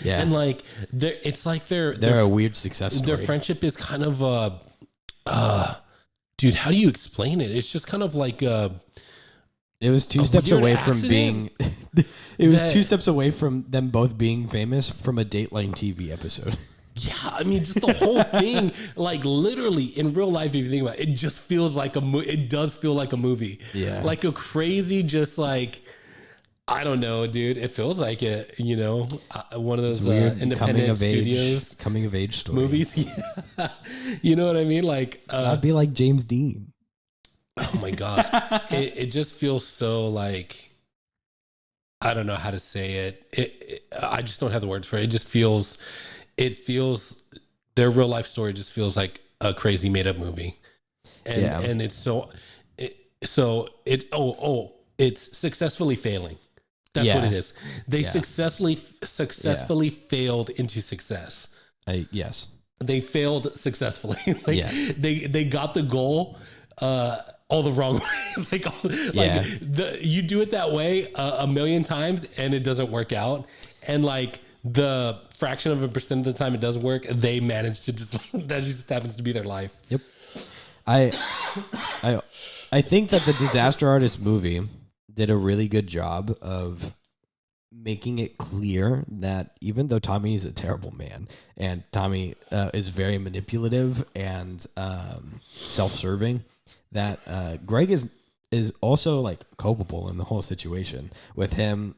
Yeah. And like it's like they're a weird success story. Their friendship is kind of dude, how do you explain it? It's just kind of like it was two steps away from being it was 2 steps away from them both being famous from a Dateline TV episode. Yeah, I mean, just the whole thing, like literally in real life, if you think about it, it just feels like it does feel like a movie. Yeah. Like a crazy, just like, I don't know, dude. It feels like it, one of those independent studios. Coming of age story. Movies. Yeah. You know what I mean? Like, that'd be like James Dean. Oh my God. it just feels so like, I don't know how to say it. I just don't have the words for it. It feels their real life story just feels like a crazy made up movie. And it's it's successfully failing. That's what it is. They successfully failed into success. Yes. They failed successfully. Yes. They got the goal all the wrong ways. You do it that way a million times and it doesn't work out. And like the fraction of a percent of the time it does work, they manage to that just happens to be their life. Yep. I think that the Disaster Artist movie did a really good job of making it clear that even though Tommy is a terrible man and Tommy is very manipulative and self-serving, that Greg is also like culpable in the whole situation with him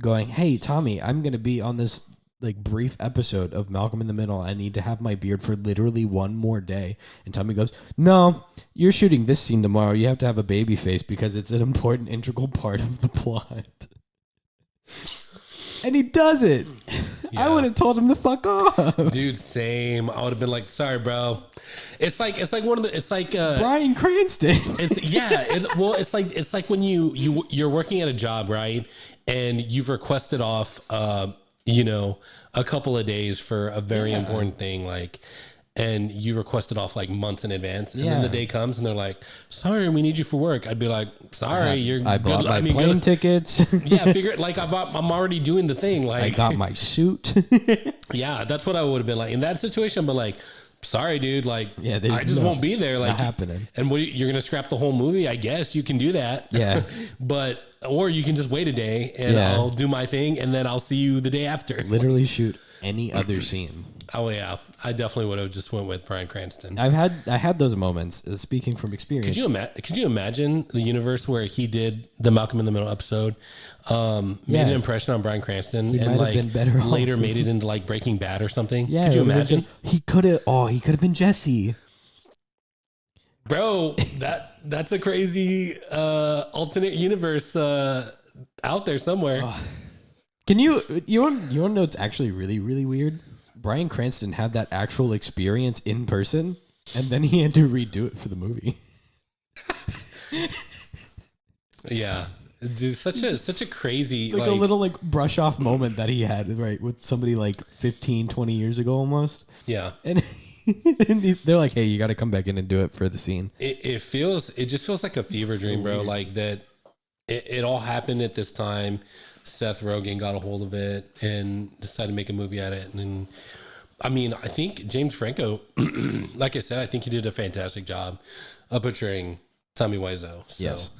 going, hey, Tommy, I'm going to be on this like brief episode of Malcolm in the Middle. I need to have my beard for literally one more day. And Tommy goes, no, you're shooting this scene tomorrow. You have to have a baby face because it's an important, integral part of the plot. And he does it. Yeah. I would have told him to fuck off. Dude, same. I would have been like, sorry, bro. It's like Bryan Cranston. It's like when you're working at a job, right? And you've requested off a couple of days for a very important thing, like, and you requested off like months in advance, and then the day comes and they're like, sorry, we need you for work. I'd be like, sorry, I bought my plane tickets. Yeah, figure it, like I'm already doing the thing. Like I got my suit. Yeah, that's what I would have been like in that situation. But like, sorry, dude, like, I just won't be there. Like, not happening. And you're gonna scrap the whole movie? I guess you can do that. Yeah, or you can just wait a day and I'll do my thing, and then I'll see you the day after. Literally shoot any other scene. Oh yeah, I definitely would have just went with Bryan Cranston. I had those moments. Speaking from experience, could you imagine the universe where he did the Malcolm in the Middle episode, made an impression on Bryan Cranston, and like been better later made it into like Breaking Bad or something? Yeah, could you imagine? He could have been Jesse. Bro, that's a crazy alternate universe out there somewhere. Can you want to know what's actually really, really weird? Bryan Cranston had that actual experience in person, and then he had to redo it for the movie. Yeah. Dude, such a crazy like a little like brush off moment that he had, right, with somebody like 15, 20 years ago almost. Yeah. And they're like, hey, you got to come back in and do it for the scene. It just feels like a fever dream, bro. Weird. Like that it all happened at this time. Seth Rogen got a hold of it and decided to make a movie at it. And I mean, I think James Franco, like I said, I think he did a fantastic job of portraying Tommy Wiseau. So, yes,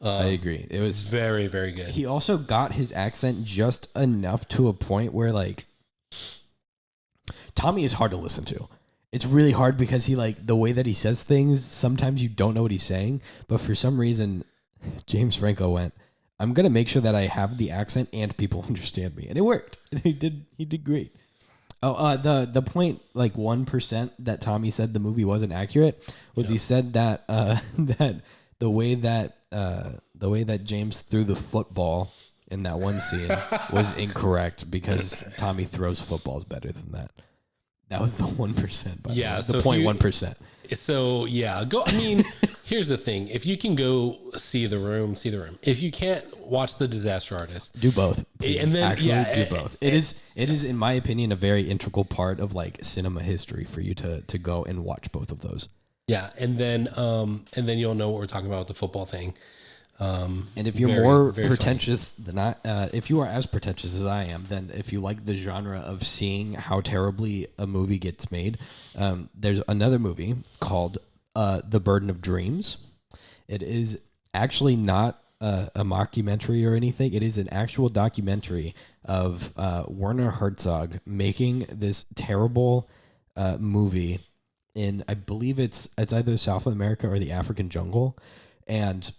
I agree. It was very, very good. He also got his accent just enough to a point where like Tommy is hard to listen to. It's really hard because he like the way that he says things, sometimes you don't know what he's saying, but for some reason James Franco went, I'm going to make sure that I have the accent and people understand me. And it worked. He did great. Oh, the point, like 1% that Tommy said the movie wasn't accurate was he said that that the way that James threw the football in that one scene was incorrect because Tommy throws footballs better than that. That was the 1%. Yeah, the 0.1%. So yeah, go. I mean, here's the thing: if you can go see the room. If you can't watch The Disaster Artist, do both. Please. And then do both. It is, in my opinion, a very integral part of like cinema history for you to go and watch both of those. Yeah, and then you'll know what we're talking about with the football thing. And if you're Very, more very funny. pretentious than if you are as pretentious as I am, then if you like the genre of seeing how terribly a movie gets made, there's another movie called The Burden of Dreams. It is actually not a mockumentary or anything. It is an actual documentary of Werner Herzog making this terrible movie in, I believe it's either South America or the African jungle, and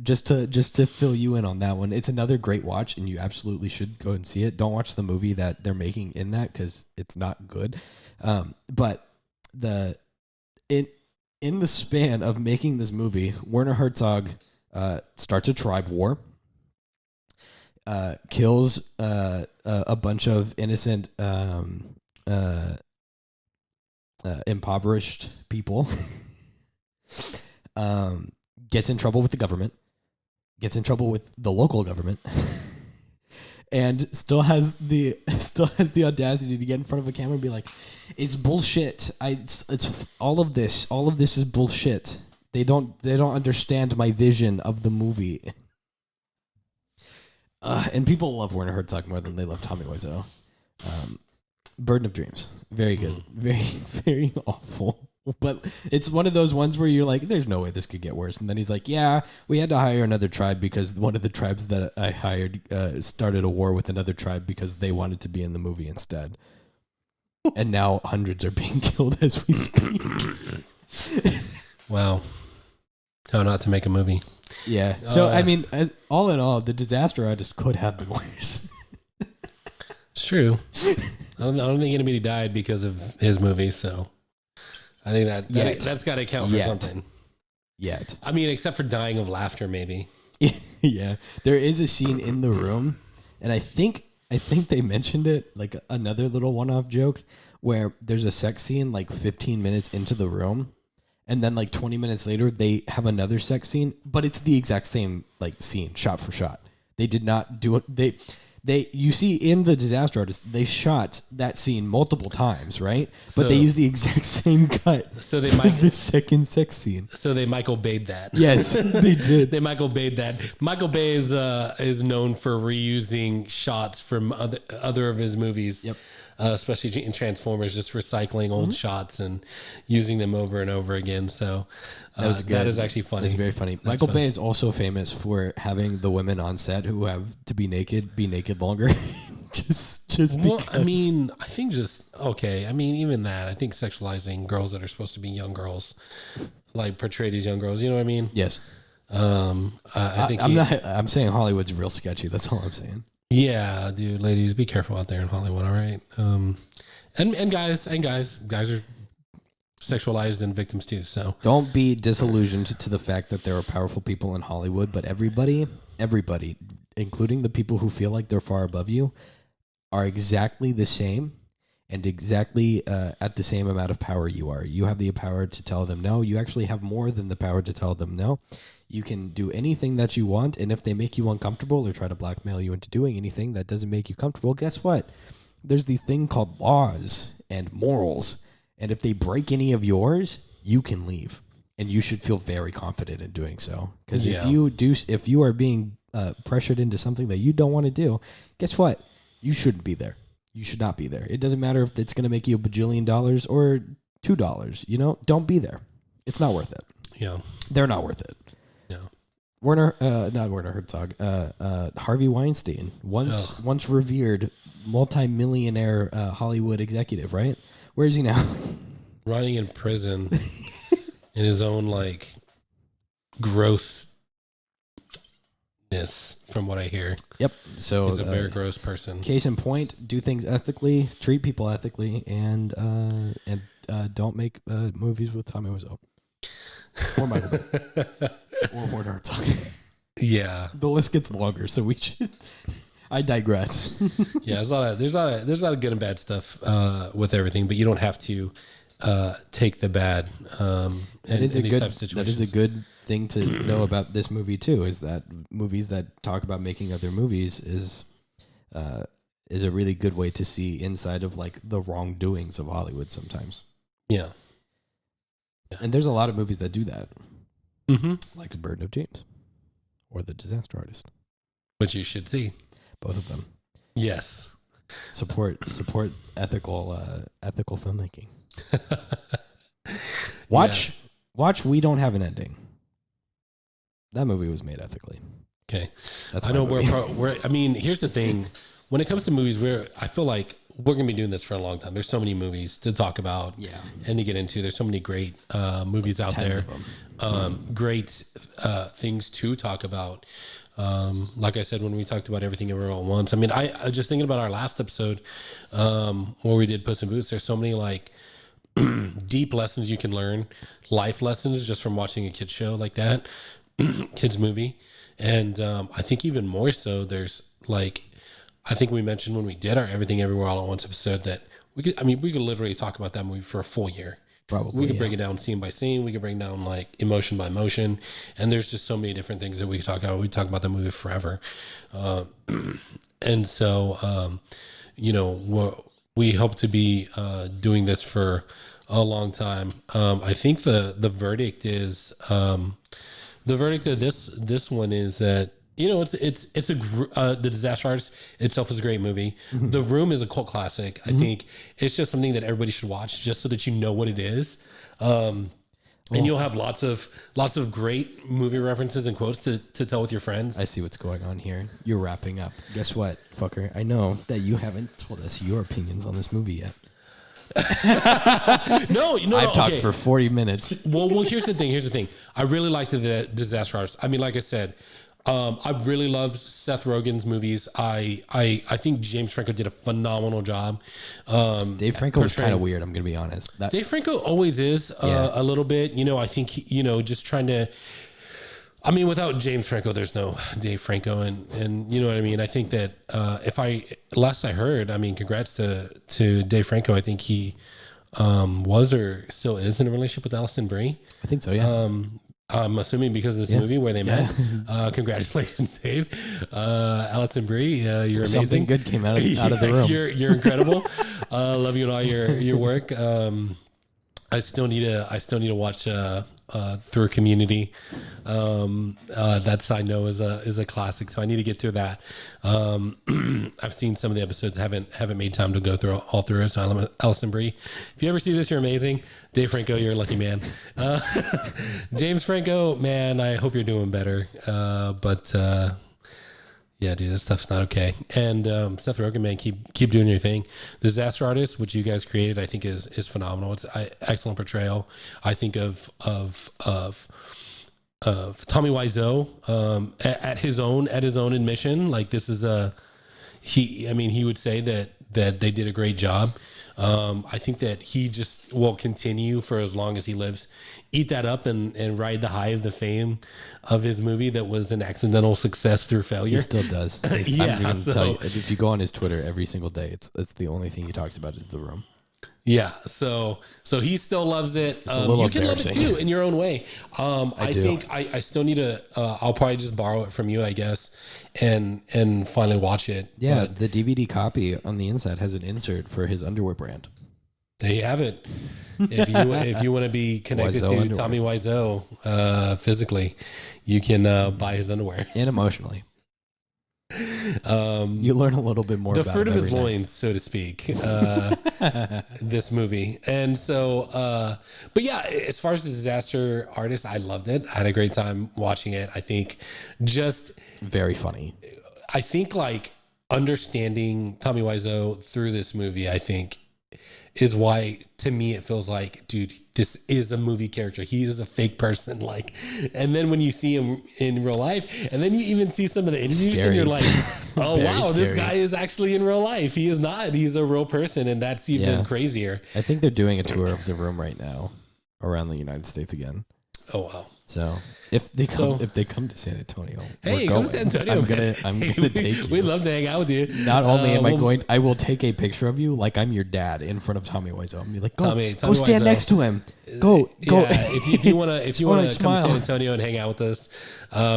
just to fill you in on that one, it's another great watch, and you absolutely should go and see it. Don't watch the movie that they're making in that because it's not good. But in the span of making this movie, Werner Herzog starts a tribe war, kills a bunch of innocent, impoverished people. Gets in trouble with the government, gets in trouble with the local government, and still has the audacity to get in front of a camera and be like, "It's bullshit. It's all of this. All of this is bullshit. They don't understand my vision of the movie." And people love Werner Herzog more than they love Tommy Wiseau. Burden of Dreams, very good, very very awful. But it's one of those ones where you're like, there's no way this could get worse. And then he's like, yeah, we had to hire another tribe because one of the tribes that I hired started a war with another tribe because they wanted to be in the movie instead. And now hundreds are being killed as we speak. Wow. How not to make a movie. Yeah. So, I mean, all in all, the Disaster Artist could have been worse. It's true. I don't think anybody died because of his movie, so... I think that's got to count for something. Yet. I mean, except for dying of laughter, maybe. Yeah. There is a scene in the room, and I think they mentioned it, like another little one-off joke, where there's a sex scene like 15 minutes into the room, and then like 20 minutes later, they have another sex scene, but it's the exact same like scene, shot for shot. They did not do it. You see in the Disaster Artist, they shot that scene multiple times, right? But they use the exact same cut. So they for the second sex scene. So they Michael Bay'd that. Yes, they did. They Michael Bay'd that. Michael Bay is known for reusing shots from other of his movies. Yep. Especially in Transformers, just recycling old shots and using them over and over again. So that was good. That is actually funny. It's very funny. That's Michael funny. Bay is also famous for having the women on set who have to be naked longer. just because. Well, I mean, I think okay. I mean, even that, I think sexualizing girls that are supposed to be young girls, like portray these young girls. You know what I mean? Yes. I think I'm saying Hollywood's real sketchy. That's all I'm saying. Yeah, dude, ladies, be careful out there in Hollywood. All right, and guys are sexualized and victims too. So don't be disillusioned to the fact that there are powerful people in Hollywood, but everybody, including the people who feel like they're far above you, are exactly the same and exactly at the same amount of power you are. You have the power to tell them no. You actually have more than the power to tell them no. You can do anything that you want, and if they make you uncomfortable or try to blackmail you into doing anything that doesn't make you comfortable, guess what? There's these thing called laws and morals, and if they break any of yours, you can leave, and you should feel very confident in doing so. Because if you are being pressured into something that you don't want to do, guess what? You shouldn't be there. You should not be there. It doesn't matter if it's going to make you $1 bajillion or $2. You know, don't be there. It's not worth it. Yeah, they're not worth it. Not Werner Herzog. Harvey Weinstein, once revered multi-millionaire Hollywood executive, right? Where is he now? Rotting in prison in his own like grossness, from what I hear. Yep. So he's a very gross person. Case in point: do things ethically, treat people ethically, and don't make movies with Tommy Wiseau or Michael Bay. Or Werner Herzog. Yeah, the list gets longer, so we should. I digress. Yeah, there's a lot of good and bad stuff with everything, but you don't have to take the bad. That is a good thing to know about this movie too. Is that movies that talk about making other movies is a really good way to see inside of like the wrongdoings of Hollywood sometimes. Yeah. And there's a lot of movies that do that. Mm-hmm. Like The Burden of Dreams. or The Disaster Artist. Which you should see. Both of them. Yes. Support ethical filmmaking. Watch We Don't Have an Ending. That movie was made ethically. Okay. That's I know we're I mean, here's the thing. When it comes to movies, I feel like we're going to be doing this for a long time. There's so many movies to talk about and to get into. There's so many great movies out tens there. of them. Great things to talk about. Like I said, when we talked about Everything Everywhere All at Once, I mean, I just thinking about our last episode where we did Puss in Boots. There's so many like deep lessons you can learn, life lessons just from watching a kid's show like that, kids movie. And I think even more so, there's like, I think we mentioned when we did our Everything Everywhere All at Once episode that we could literally talk about that movie for a full year. Probably. We could break it down scene by scene. We could break down like emotion by emotion. And there's just so many different things that we could talk about. We talk about the movie forever. And so, we hope to be doing this for a long time. I think the verdict is the verdict of this one is that the Disaster Artist itself is a great movie. Mm-hmm. The Room is a cult classic. I think it's just something that everybody should watch just so that you know what it is. And you'll have lots of great movie references and quotes to tell with your friends. I see what's going on here. You're wrapping up. Guess what, fucker? I know that you haven't told us your opinions on this movie yet. No, I've talked for 40 minutes. Well, here's the thing. I really liked the Disaster Artist. I mean, like I said, I really love Seth Rogen's movies. I think James Franco did a phenomenal job. Dave Franco was kind of weird. I'm gonna be honest. Dave Franco always is a little bit. I think just trying to. I mean, without James Franco, there's no Dave Franco, and you know what I mean. I think that last I heard, I mean, congrats to Dave Franco. I think he was or still is in a relationship with Alison Brie. I think so. Yeah. I'm assuming because of this movie where they met. Congratulations, Dave. Alison Brie, you're amazing. Something good came out of the room. You're incredible. Love you and all your work. I still need to watch through Community. That side know is a classic, so I need to get through that. I've seen some of the episodes, haven't made time to go through all through it. So Alison Brie, if you ever see this, you're amazing. Dave Franco, you're a lucky man. James Franco, man, I hope you're doing better. But yeah, dude, that stuff's not okay. And Seth Rogen, man, keep doing your thing. Disaster Artist, which you guys created, I think is phenomenal. It's excellent portrayal. I think of Tommy Wiseau at his own admission. Like this is he would say that they did a great job. I think that he just will continue for as long as he lives, eat that up and ride the high of the fame of his movie that was an accidental success through failure. He still does. Yeah, I'm going to tell you, if you go on his Twitter every single day, it's the only thing he talks about is The Room. Yeah, so he still loves it. It's a little you can love it too in your own way. I think I still need to. I'll probably just borrow it from you, I guess, and finally watch it. Yeah, but the DVD copy on the inside has an insert for his underwear brand. There you have it. If you want to be connected Wiseau to underwear. Tommy Wiseau physically, you can buy his underwear And emotionally. You learn a little bit more the about fruit him of his every night. loins, so to speak. This movie, and so, but yeah, as far as the Disaster Artist, I loved it. I had a great time watching it. I think just Very funny. I think like understanding Tommy Wiseau through this movie, I think is why to me it feels like, dude, this is a movie character. He is a fake person. Like, and then when you see him in real life, and then you even see some of the interviews, Scary. and you're like, oh Very wow, this scary. guy is actually in real life. He is not. He's a real person, and that's even crazier. I think they're doing a tour of The Room right now around the United States again. Oh wow. So if they come to San Antonio, Hey, we're come going. to San Antonio. I'm man. gonna take you. We'd love to hang out with you. Not only am I going, I will take a picture of you like I'm your dad in front of Tommy Wiseau. I'm be like, go Tommy stand Wiseau. next to him. Go. Yeah, if you want to come to smile. San Antonio and hang out with us,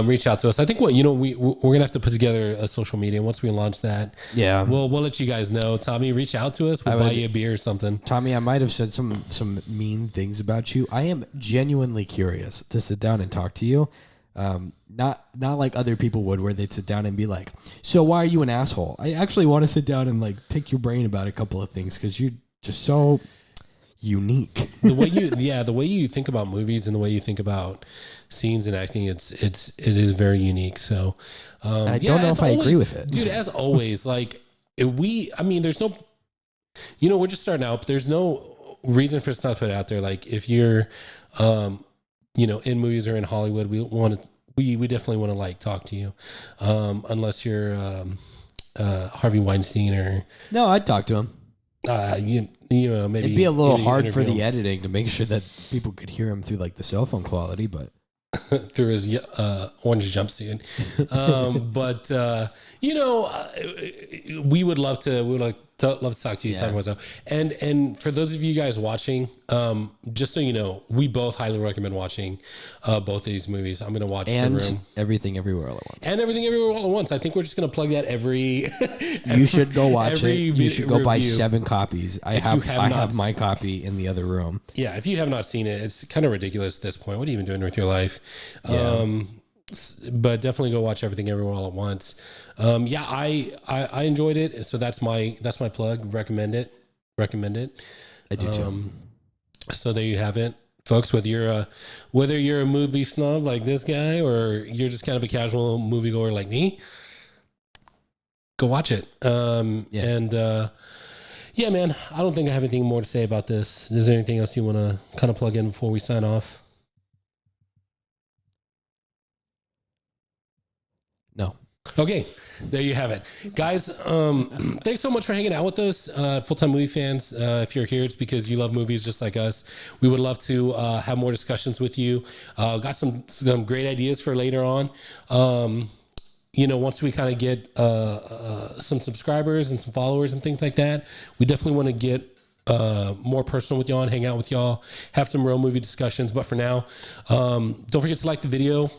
reach out to us. I think we're gonna have to put together a social media once we launch that. Yeah. We'll let you guys know. Tommy, reach out to us. We'll buy you a beer or something. Tommy, I might have said some mean things about you. I am genuinely curious to sit down and talk to you Not like other people would, where they'd sit down and be like, "So why are you an asshole?" I actually want to sit down and like pick your brain about a couple of things because you're just so unique. The way you think about movies and the way you think about scenes and acting, it is very unique. So I don't know if I agree with it, dude. As always, like there's no, we're just starting out, but there's no reason for us not to put it out there. Like if you're in movies or in Hollywood, we definitely want to like talk to you, unless you're Harvey Weinstein or no, I'd talk to him. Maybe it'd be a little hard for the editing to make sure that people could hear him through like the cell phone quality, but through his orange jumpsuit. We would love to talk to you. Talk about stuff. And for those of you guys watching, just so you know, we both highly recommend watching both of these movies. I'm going to watch The Room, Everything Everywhere All at Once, and Everything Everywhere All at Once. I think we're just going to plug that every. You should go watch it. You should go buy review. 7 copies. I have my copy in the other room. Yeah, if you have not seen it, it's kind of ridiculous at this point. What are you even doing with your life? Yeah. But definitely go watch Everything Everywhere All at Once. I enjoyed it, so that's my plug. Recommend it. I do too. So there you have it, folks. Whether you're a movie snob like this guy or you're just kind of a casual moviegoer like me, go watch it. Yeah, man, I don't think I have anything more to say about this. Is there anything else you want to kind of plug in before we sign off? No. Okay, there you have it, guys. Thanks so much for hanging out with us, Full-Time Movie Fans. If you're here, it's because you love movies just like us. We would love to have more discussions with you. Got some great ideas for later on. Once we kind of get some subscribers and some followers and things like that, we definitely want to get more personal with y'all and hang out with y'all, have some real movie discussions. But for now, don't forget to like the video,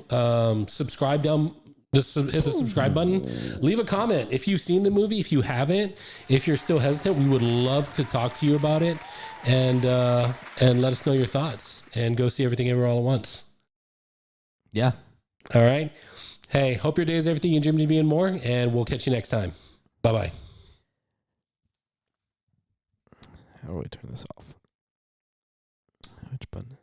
subscribe down. Just hit the subscribe button. Leave a comment if you've seen the movie. If you haven't, if you're still hesitant, we would love to talk to you about it, and let us know your thoughts. And go see Everything Everywhere All at Once. Yeah. All right. Hey, hope your day is everything you dreamed to be and more. And we'll catch you next time. Bye bye. How do I turn this off? Which button?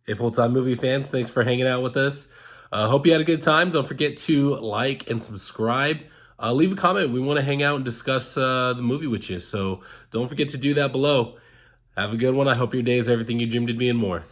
Hey, Full-Time Movie Fans, thanks for hanging out with us. Hope you had a good time. Don't forget to like and subscribe. Leave a comment. We want to hang out and discuss the movie with you. So don't forget to do that below. Have a good one. I hope your day is everything you dreamed it'd be and more.